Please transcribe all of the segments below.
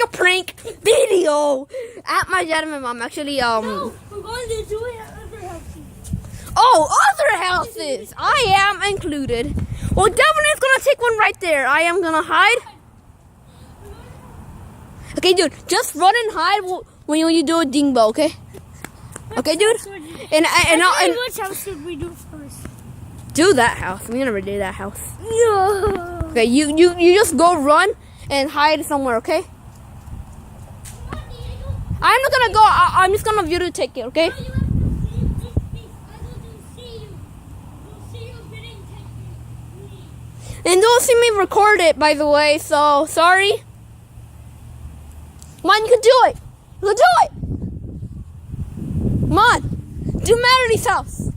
a prank video at my dad and my mom. Actually, No, we're going to do it at other houses. Oh, other houses. I am included. Well, Delvin is gonna take one right there. I am gonna hide. Okay, dude, just run and hide when you do a ding bell, okay? Okay, dude. And which house should we do first? Do that house. We never did that house. No. Okay, you just go run and hide somewhere, okay? I'm not gonna go. I'm just gonna video take it, okay? And don't see me record it, by the way. So sorry. Come on, you can do it. You can do it. Come on, do Maddie's house.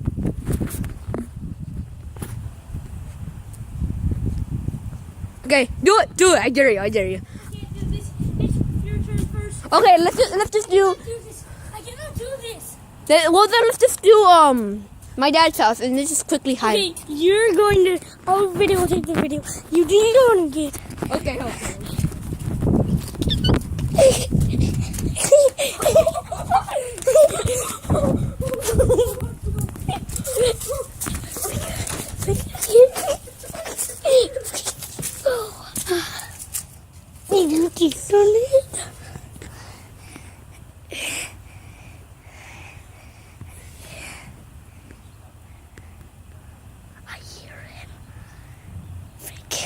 Okay, do it. Do it. I dare you. I dare you. I can't do this. It's your turn first. Okay, let's just do. I cannot do this. Then let's just do my dad's house and let's just quickly hide. Okay, you're going to. Our video will take the video. You didn't go and get. Okay. You keep on it. I hear him. Fake.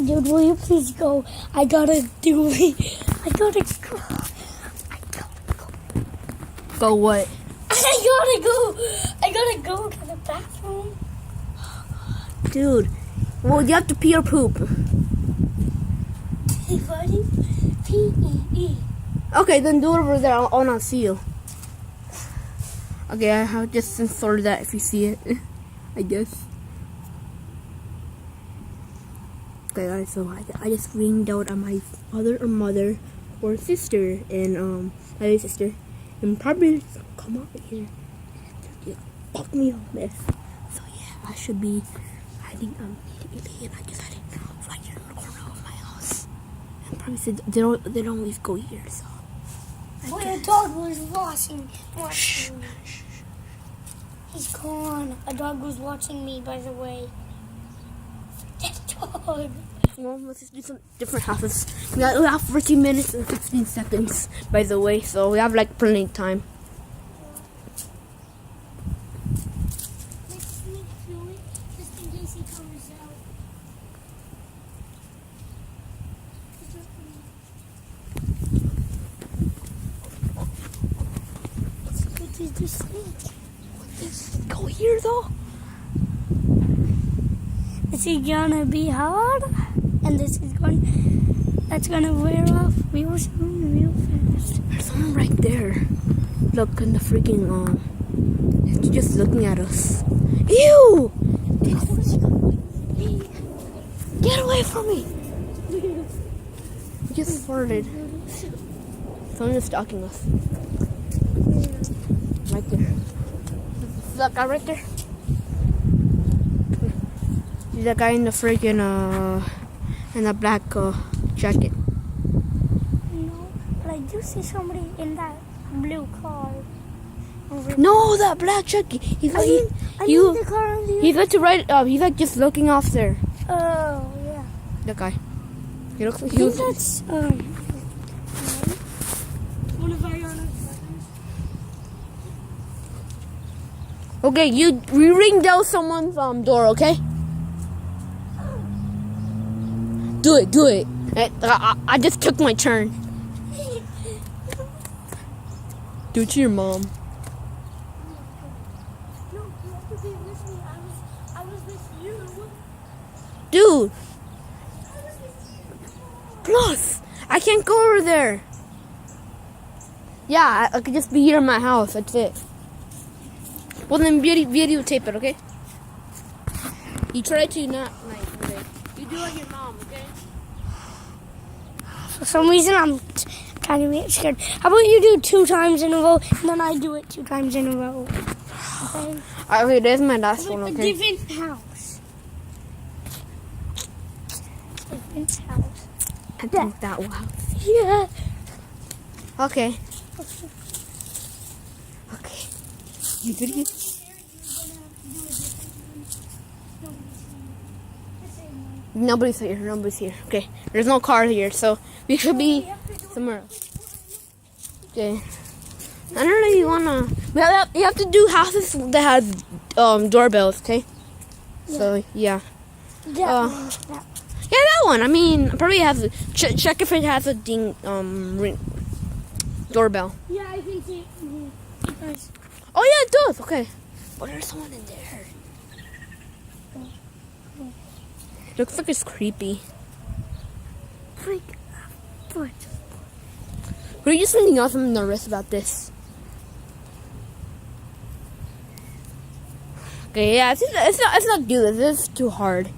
Dude, will you please go? I gotta do it. I gotta go. Go what? I gotta go to the bathroom. Dude, well, you have to pee or poop. Buddy, P-E-E. Okay, then do it over there. I'll not see you. Okay, I'll just censor that if you see it. I guess. Okay, guys, so I just ringed out on my father or mother or sister and my other sister, and probably come out here and fuck me up, miss. So yeah, I should be hiding immediately, and I just had it right here in the corner of my house. And probably said they don't always go here, so. Boy, a dog was watching. He's gone. A dog was watching me, by the way. That dog. Well, let's just do some different houses. We have 14 minutes and 15 seconds, by the way, so we have like plenty of time. Let's sneak through it, just in case he comes out. What is this thing? Go here though. Is it gonna be hard? And that's gonna wear off real soon, real fast. There's someone right there. Look in the freaking he's just looking at us. Ew! Get away from me! He just farted. Someone is stalking us. Right there. See that guy right there? See that guy in the freaking in the black jacket. No, but I do see somebody in that blue car. No, that black jacket. He's like the car on the he's like to right. He's like just looking off there. Oh yeah. That guy. He looks like I he think was. that's one of Ariana's brothers. Okay, you ring down someone's door, okay? Do it. I just took my turn. Do it to your mom. No, you have to be with me. I was with you. Dude. Plus, I can't go over there. Yeah, I could just be here in my house. That's it. Well, then videotape it, okay? You try to not, like, okay? You do like your mom, okay? For some reason, I'm kind of get scared. How about you do 2 times in a row, and then I do it 2 times in a row? Okay? Okay, there's my last one, A okay? different house. Different house. I think that wow. Yeah. Okay. Okay. You video? Nobody's here. Nobody's here. Okay. There's no car here, so we should be somewhere else. Okay. I don't really wanna. You have to do houses that have doorbells. Okay. So yeah. That Yeah, that one. I mean, probably has check if it has a ring doorbell. Yeah, I can see it. Guys. Oh yeah, it does. Okay. But there's someone in there. Looks like it's creepy. Freak. What? What are you something else I'm nervous about this? Okay, yeah, it's not do this. It's too hard.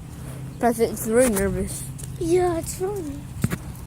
Plus, it's really nervous. Yeah, it's funny.